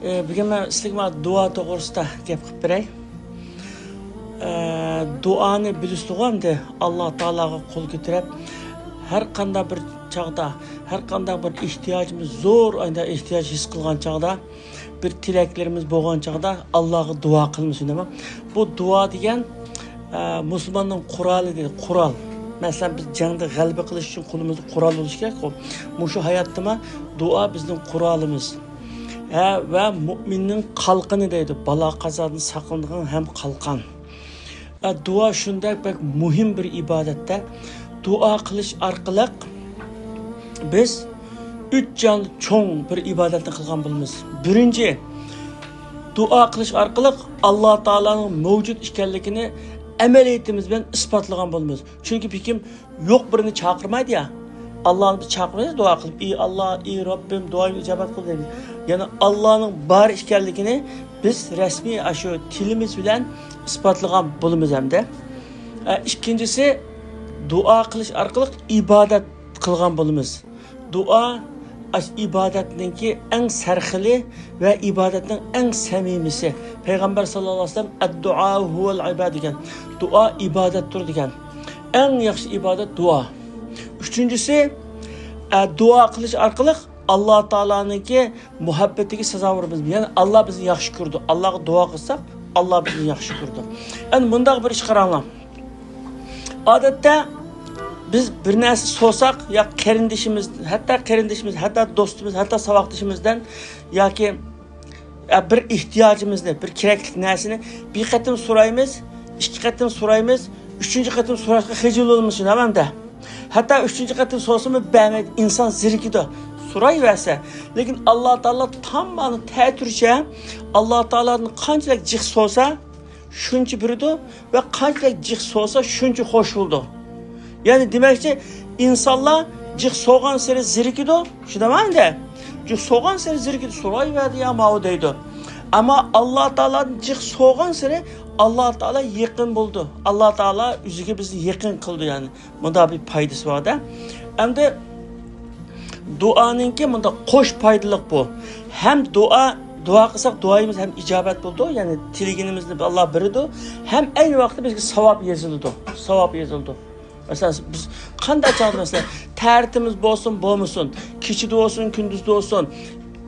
Bugün ben sizlarga dua to'g'risida gap qilib beray. Duani bilishlig'anda Alloh taolaga qo'l ko'tarib, har qanday bir chaqda, har qanday bir ehtiyojimiz zo'r anda ehtiyoj his qilgan chaqda, bir tilaklarimiz bo'lgan chaqda Allohga duo qilamiz nima. Bu duo degan musulmonning quroli deydi, qurol. Masalan biz jangda g'alaba qilish uchun qo'limizda qurol bo'lishi kerak. Mushu hayotda duo bizning qurolimiz. Ve müminin kalkanı deydi. Bala kazadan sakındığı hem kalkan. Dua şunday pek mühim bir ibadette. Dua kılış arkalık biz üç canlı çoğun bir ibadetini kılgan bulmamız. Birinci, dua kılış arkalık Allah Teala'nın mevcut işgallikini emeliyetimizle ispatlagan bulmamız. Çünkü kim yok birini çağırmaydı ya. Allah'ın bir çağırmayız dua kılıp, ey Allah, ey Rabbim duayı icabet kıl deymiz. Yani Allah'ın bar işgallikini biz resmi aşı tilimiz bilen ispatlagan bulumuz hem de. İkincisi dua kılış arkalık ibadet kılgan bulumuz. Dua ibadetninki en serhili ve ibadetin en samimisi. Peygamber sallallahu aleyhi ve sellem "Ed-dua huvel ibad" diyen. Dua ibadettir diyen. En yaxşı ibadet dua. Üçüncüsü dua kılış arkalık Allah Teala'nınki muhabbetiki sazavurumuz. Yani Allah bizi yaxşı gördü. Allah'a dua kılsak Allah bizi yaxşı gördü. Yani bunda bir iş karanlam. Adette biz bir nesi sorsak ya kardeşimiz, hatta dostumuz, hatta savaktaşımızdan ya ki bir ihtiyacımızı, bir kereklik nesini bir katım sorayımız, iki katım sorayımız, üçüncü katım sorarsak hecil olmuşsun hemen de. Hatta üçüncü katım sorsun mu beğenmedi, insan zirkidi. Soray verse. Lakin Allah Teala tam bana teğetürce Allah Teala'nın kancık cik sorsa şuncu biridu ve kancık cik sorsa şuncu hoş buldu. Yani demek ki insanlar cik soğan seri zirkidi. Şu demeyin de. Cik soğan seri zirkidi. Soray verdi ya maudeydi. Ama Allah Teala'nın cik soğan seri Allah Teala yakın buldu. Allah Teala yüzüge bizi yakın kıldı yani. Bunda bir paydası var da. Hem de duanınki bunda koş paydılık bu. Hem dua kılsak duayımız hem icabet buldu. Yani tilginimizde Allah biridu. Hem aynı vakti bizge savap yazıldı. Savap yazıldı. Mesela biz kanday çağırdı mesela tertimiz bolsun bolmusun. Keçide olsun, kündüzde olsun.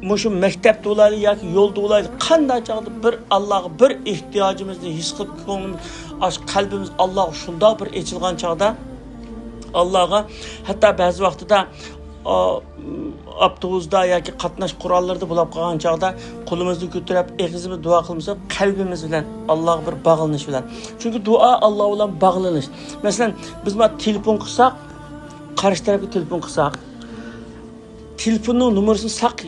Muşu mektepte olaydı ya ki yolda olaydı. Kanday çağırdı bir Allah'a bir ihtiyacımızı his kılıp kalbimiz Allah'a şunda bir içilgan çağda Allah'a hatta bazı vaxtıda avtobusda ya ki qatnaş kurallarda bulab qalgan çağda qolumuzni ko'tarib egizimiz dua qilmasak qalbimiz bilan Allohga bir bog'lanish bilan. Çünkü dua Alloh bilan bog'lanish. Masalan, biz telefon qilsak, qarshi tarafga telefon qilsak, telefonning numarasini saq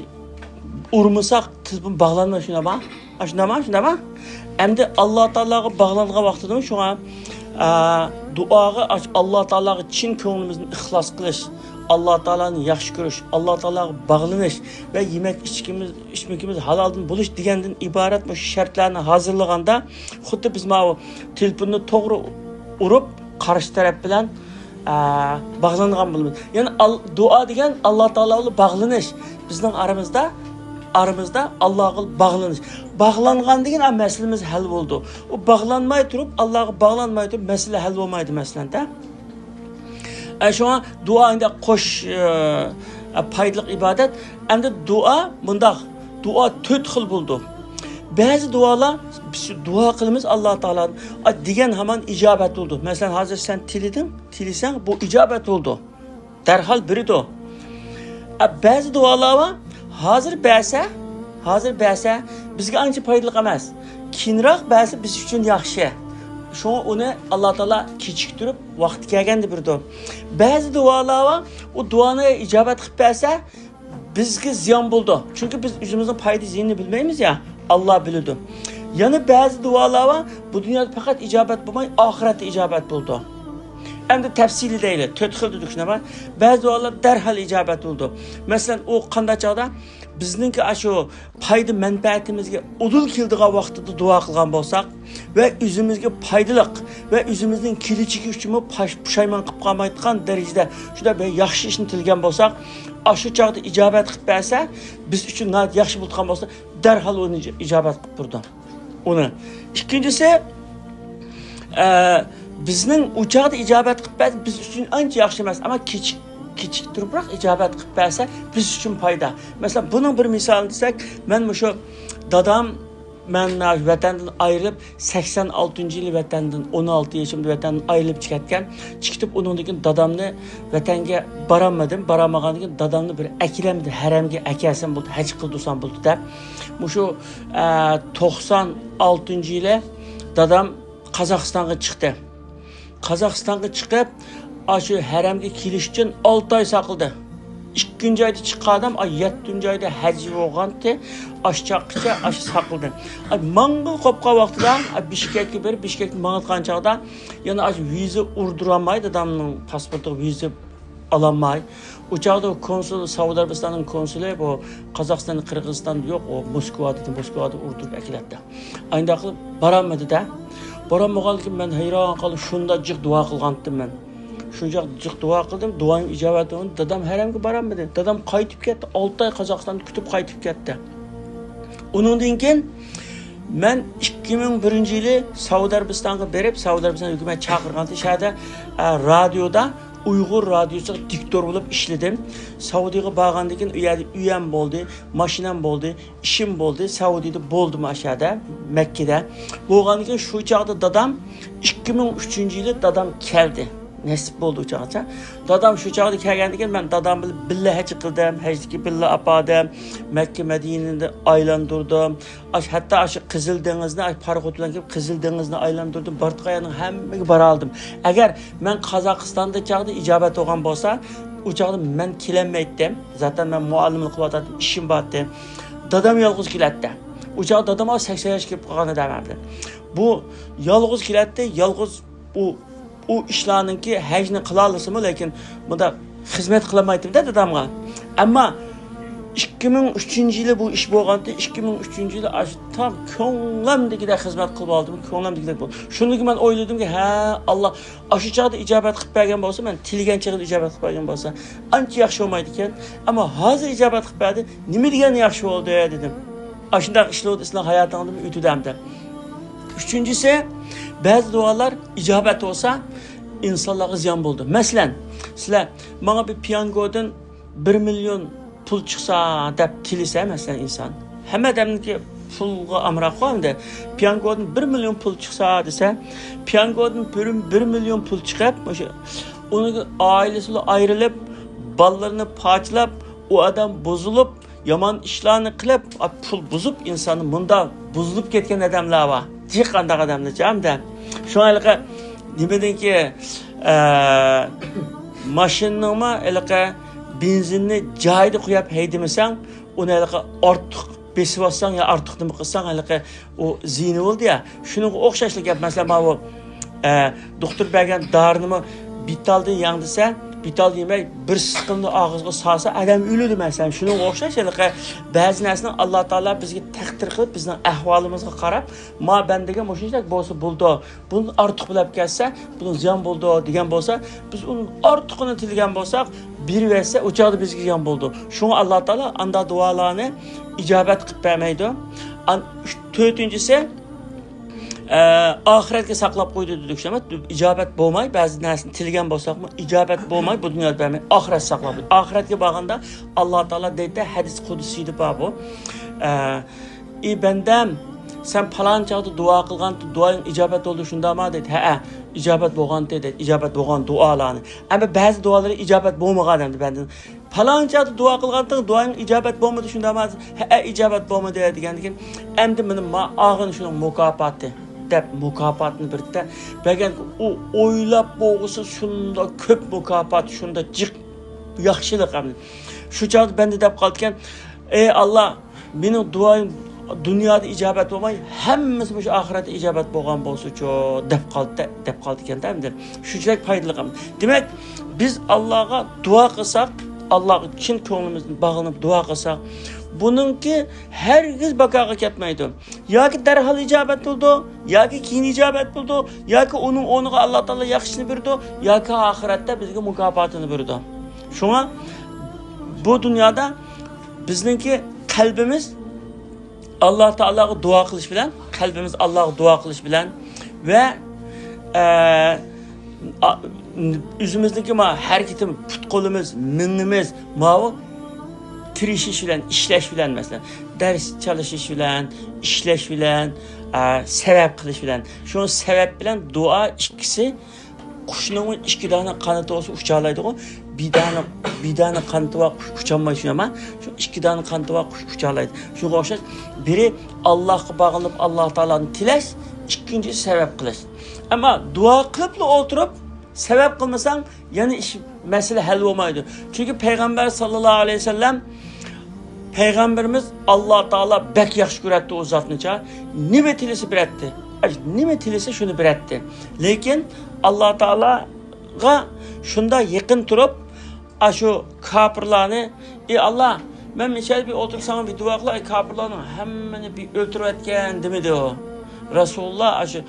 urmasak, telefon bog'lanmaydi shunama. Shunama. Endi Alloh taologa bog'langan vaqtida shunga duaga Alloh taologa chin ko'nglimizni ixlos qilish, Allah Teala'nın yaxşı görüş, Allah Teala'ya bağlanış ve yemek içmekimiz halaldan buluş degenden ibaret bu şartlarını hazırlaganda xuddi biz o telefonu to'g'ri urib qarshi taraf bilan bağlangan bo'lamiz. Yani dua degan Allah Teala'ga bağlanış. Bizning aramızda Allah'a bağlanış. Bağlangan degan meselemiz hal oldu. O bağlanmay turib Allah'a bağlanmay turib mesele hal olmaydı mesela da. Şu an dua inde koş paydalık ibadet. Hem de dua bunda dua dört xil buldu. Bazı dualar dua kılımız Allah Teala'nın diyen hemen icabet oldu. Mesela hazır sen tilisen bu icabet oldu. Derhal biri de o. Bazı dualar var hazır bəsə bizge anca paydalık emez. Kinrak bəsə biz için yaxşı. Şu onu Allah Teala keçiktirip vakti gelgendi bir de. Bazı dualar var, o duana icabet qilib bersə bizge ziyan buldu. Çünkü biz yüzümüzün paydı ziyanını bilmeyiz ya, Allah bilirdi. Yani bazı dualar var, bu dünyada fakat icabet bulmayı, ahirette icabet buldu. Hem de tefsili değil, töt xil dedik şuna var. Bazı dualar derhal icabet oldu. Mesela o qanday çağda bizningki shu foyda manfaatimizga udul keldigan vaqtida duo qilgan bo'lsak va o'zimizga foydali va o'zimizning kelajagi uchun pushaymon qilib qolmaydigan darajada juda bir yaxshi ishni tilgan bo'lsak, shu chaqda ijobat qilib bersa, biz uchun yaxshi bo'lgan bo'lsa, darhol uni ijobat qilib turdim. Uni. Ikkinchisi, bizning uchoqda ijobat qilib bersa, biz uchun ancha yaxshi emas, ammo kichik turibroq ijobat qilib bersa, biz uchun foyda. Masalan, buning bir misolini desak, men shu dadam men vatandan ayrılıb 86-yılı vatandan 16 yaşımda vatandan ayrılıb çıkartken çıkıp onundan dadamını vatanga baramadım. Baramağandan dadamını bir əkiləmdi. Hərəmge əkəsən buldu, həc qıldısan buldu da. Şu 96 yılı dadam Kazakistan'a çıktı. Kazakistan'a çıkıp şu hərəmge kiliş için 6 ay sakıldı. 2. ayda çıkan adam 7. ayda həcci olğandı. Aşağıca aşı sakıldı. Mangıl kopqa vaxtıda Bişkek'e bir Bişkek'in mağıtqan çağda yani vize urduramaydı adamın pasportu vize alamay. Uçağda konsulu Saudi Arabistan'ın konsulu bu Kazakistan'ın Kırgızistan'da yok o Moskova'da urdurup əkilədi. Aynı daklı baranmadı da. Baranmağalı ki ben heyran qalı şunda cıq dua qılğandım ben. Şunca cıq dua qıldım, duanın icabeti oldu. Dadam herhangi baranmadı. Dadam qaytib ketdi. 6 ay Kazakistan'da kütüp qaytib ketdi. Onundan keyin men 2001 yılı Saudi Arabistan'a berip Saudi Arabistan hükümet çağırğanda şəhərdə radioda Uyghur radiosu diktor bulup işledim. Saudi'ye bağlandık üyem oldu, maşinem oldu, işim oldu. Saudi'de boldum aşağıda, Mekke'de. Bağlandık şu çağda dadam 2003 yılı dadam geldi. Nasip oldu uçağıca. Dadam şu çağda gelgendikken ben dadam billa həcc qıldım, həcdiki billa apadım, Mekke Medine'de aylandırdım. Hatta aşı Kızıl Deniz'ne, paraxotla gelip Kızıl Deniz'ne aylandırdım. Bartqayanın hemmini bara aldım. Eğer ben Kazakistan'da çağda icabet olğan bolsa, uçağda ben kilenmeydim. Zaten ben muallimlik qıladım, işim battı. Dadam yalğız kiletdi. Uçağda dadam 80 yaş kelip qalğan edememdi. Bu yalğız kiletdi, yalğız o işlarınki həcni qılalırsımı, lakin bunda xizmet qılamaydım da dadamğa. Ama 2003 yılı bu iş bolğanda 2003 yılı tam könglemdikide xizmet qılıb aldım, könglemdikide bu. Şunu ki ben oyladım ki, Allah aşı çağda icabet qılıb bergen bolsa, ben tilgen çağda icabet qılıb bergen bolsa, anca yaxşı olmaydı iken, ama hazır icabet qılıb berdi, nime degen yaxşı oldu dedim. Aşında işli oldu, İslam hayatımda ütüdemdi. Üçüncüsü, bazı dualar icabet olsa insanlara ziyan buldu. Mesela sizler bana bir piyangodan 1 milyon pul çıksa dep tilise mesela insan. Hem adamın ki pulga amrak var da piyangodan 1 milyon pul çıksa dese piyangodan 1 milyon pul çıkıp onu ailesiyle ayrılıp ballarını parçalap o adam bozulup yaman işlerini kılıp pul bozup insanın bunda bozulup ketken adamlar var. Çıkandak adamlar canım da. Şu anlık demedin ki maşınıma elke benzinini cayda koyup heydemesen onu elke artık besip atsan ya artık mı kılsan elke o zihni oldu ya. Şunun okşaşlık yap mesela o doktor bergen darınımı bitaldı yandıysa bital yemek bir sıkıntı ağızga salsa adam ölüdü mesela. Şunun okşaş elke bazı narsani Allah Taala bizga taqdir qilib bizning ahvolimizga qarab ma bendege mo'shunchalik bo'lsa buldu. Bunu ortiq bilib kelsa, bunu ziyon buldu degan bo'lsa, biz uni ortiqini tilgan bo'lsak, bir versa o'chaqda bizga ziyon buldu. Şunu Allah Taala anda dualarni icabet qilib bermaydi. To'rtinchisi ahiretke saklap koydu dedik şemet icabet bo'lmay bazı narsani tilgan bo'lsaqmi icabet bo'lmay bu dunyoda bermay ahiret saklap. Ahiretga borganda Allah Taala deydi hadis qudusiydi bu. Bendem sen falan çağda dua qilgan duoing icabet oldu shundami dedi. Ha, icabet bo'lgan dedi. Icabet bo'lgan duolarni. Ama bazı duaları icabet bo'lmagan dedi benden. Falan çağda dua qilgan duoing icabet bo'lmadi shundami? Ha, icabet bo'lmadi degandan endi meni ağın şunun mukofoti deb mukofotni birda bergan u o'ylab bo'lg'isi shunda ko'p mukofot shunda jiq yaxshilik ham shu chog'da benda deb qolgan ey Allah mening duoim dunyoda icabet bo'lmay hammasi shu oxiratda icabet bo'lgan bo'lsa-chu deb qoldi ekan-da endi shunchalik foydali ham demak biz Allohga duo qilsak Allohga chin ko'nglimizni bag'lanib duo qilsak bununki hergiz bakaga ketmaydi. Yoki darhol ijobat bo'ldi, yoki keyin ijobat bo'ldi, yoki uning o'rniga Alloh taolo yaxshini berdi, yoki oxiratda bizga mukofotini berdi. Shunga bu dunyoda bizningki qalbimiz Alloh taologa duo qilish bilan, qalbimiz Allohga duo qilish bilan va o'zimizniki harakatimiz, put qo'limiz, minnimiz, tirishish bilan, ishlash bilan, masalan, dars çalışış bilan, ishlash bilan, sabab qilish bilan. Shu sabab bilan duo ikkisi qushning ikki dona qanoti olsa ucha oladi-ku. Bidani qanoti va qush ucholmaydi shunama. Shu ikki dona qanoti va qush ucha oladi. Shunga o'xshash biri Allohga bog'lanib Alloh taolani tilash, ikkinchisi sabab qilish. Ammo duo qilib o'tirib sabab qilmasang, yana ish masala hal bo'lmaydi. Chunki payg'ambar sallallohu alayhi vasallam Peygamberimiz Allah Teala bek yaxshi ko'radi o zatnicha. Nima tilisi biratdi? Nima tilisi shuni biratdi. Lekin Allah Teala'ga shunda yaqin turib, shu kafirlarni, "Ey Allah, men mishal bir o'tirsam bir duo qilay, kafirlarni hammani bir o'ltirayotgan" demedi o. Rasululloh shu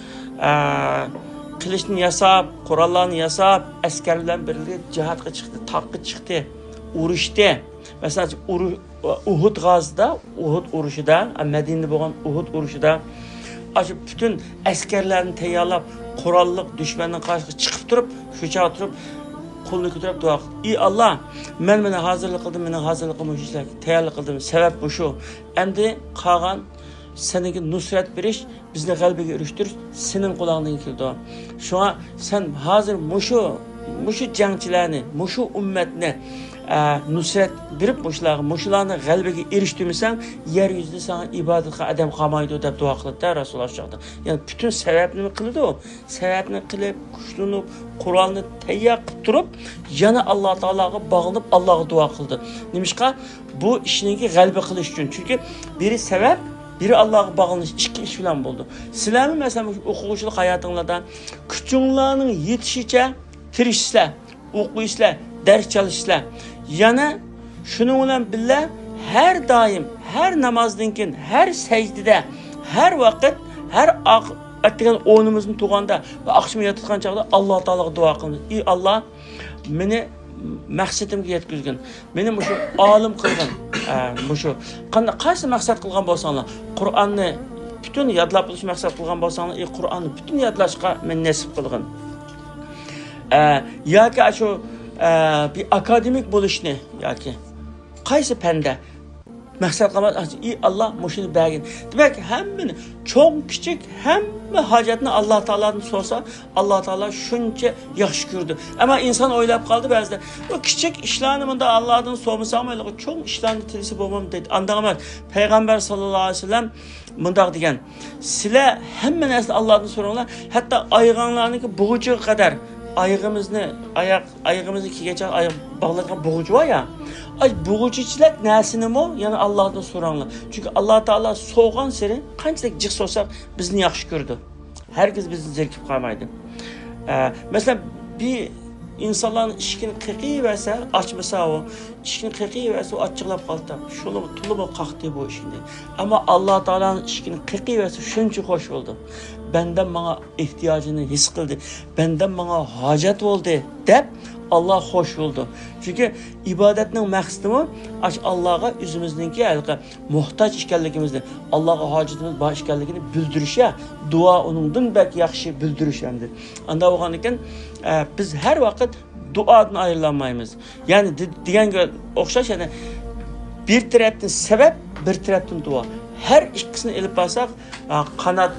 qilishni yasab, qurollarni yasab, askarlar bilan birga jihadga chiqdi, taqqa chiqdi, urushdi. Mesela Uhud g'azida, Uhud urushida, Madinada bo'lgan Uhud urushida bütün askarlarni tayyorlab, qurolliq dushmanning qarshisiga chiqib turib, shucha turib, qo'lni ko'tarib duo qildi. "Ey Alloh, men meni hozirlik qildim, meni hozirligim shular, tayyorlik qildim. Sabab bu shu. Endi qolgan seninki nusrat berish, bizni g'alabaga erishtirish sening qo'lingdan keldi. Shunga sen hozir mushu jangchilarni, mushu ummatni nusrat berib mushularni g'alabaga erishtirmasang, yer yuzida sana ibodatga adam qolmaydi deb duo qildi Rasululloh shoqdi. Ya'ni bütün sababni qildi u. Sababni qilib, kuchlanib, Qur'onni tayyor qilib turib, yana Alloh taologa bog'lanib Allohga duo qildi. Nimishqa bu ishninki g'alaba qilish uchun. Chunki biri sabab, biri Allohga bog'lanish, ikki ish bilan bo'ldi. Sizlarni masalan o'quvchilik hayotingizda kuchinglarning yetishicha tirishsizlar, o'qiysizlar, ders çalışsizlar. Yana şunun bilan birga her daim, her namazdan keyin, her secdede, her vakit, her atgan o'rnimizni to'g'anda va oqshom yotgan chog'da Alloh taologa duo qilamiz. Ey Alloh, meni maqsadimga yetkazgin. Meni mushu olim qilgin. Mushu qaysi maqsad qilgan bo'lsanglar, Qur'onni bütün yodlab bilish maqsad qilgan bo'lsanglar, ey Qur'onni bütün yodlashga men nasib qilgin. Yoki shu bir akademik bo'lishni yoki qaysi fanda maqsad qilgan, ey Alloh mushuni bergin. Demak, hammani cho'ng kichik hamma hojatni Alloh taoladan so'rasa, Alloh taolo shuncha yaxshi ko'rdi. Ammo inson o'ylab qoldi ba'zida, bu kichik ishlarni bunda Allohdan so'rmasam, cho'ng ishlarni tilisi bo'lmam dedi. Andan emas. Payg'ambar sallallohu alayhi vasallam bundoq degan. Sizlar hamma narsani Allohdan so'ranglar, hatto oyog'inglarniki bug'uchiga qadar ayağımızı geçen ayak bağlayan boğucu var ya. Boğucuçilik nesini mi? Yani Allah'tan soranlar. Çünkü Allah Teala soğan seri kaçlık cık sorsak bizni yaxşı gördü. Herkes bizni zerkip kalmaydı. Mesela bir insanların işkini kıqı verse, açmasa o, işkini kıqı verse o açıklap kaldı. Şunu tulumu kalktı bu işinde. Ama Allah Teala'nın işkini kıqı verse şunca hoş oldu. Benden bana ihtiyacını his kıldı. Benden bana hacet oldu deyip Allah hoş oldu. Çünkü ibadetinin məqsədi Allah'a üzümüzdeki muhtaç işgalligimizni, Allah'a hacetimiz var işgalligini bildirişe, dua onundan belki yaxşı bildirişendir. Anda oğanlıkken biz her vakit duadan ayrılanmayız. Yani diyen okşaş yani bir taraftan sebep, bir taraftan dua. Her ikisini elip basak kanat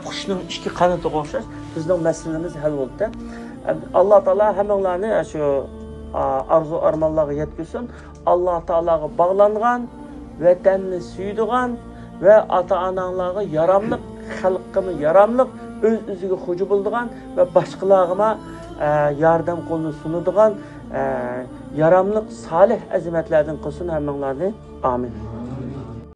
kuşun iki kanatı okşaş bizden meselemiz hal oldu. Allah Teala hemenlerini şu arzu armanlarına yetkilsin. Allah Teala'ya bağlangan, vatanını suyduğan ve ata-analarına yaramlık, halkımı yaramlık, öz-özüge hoca bulduğan ve başkalarına yardım kolunu sunuduğan yaramlık, salih azimetlerden kılsın hemenlerini. Amin.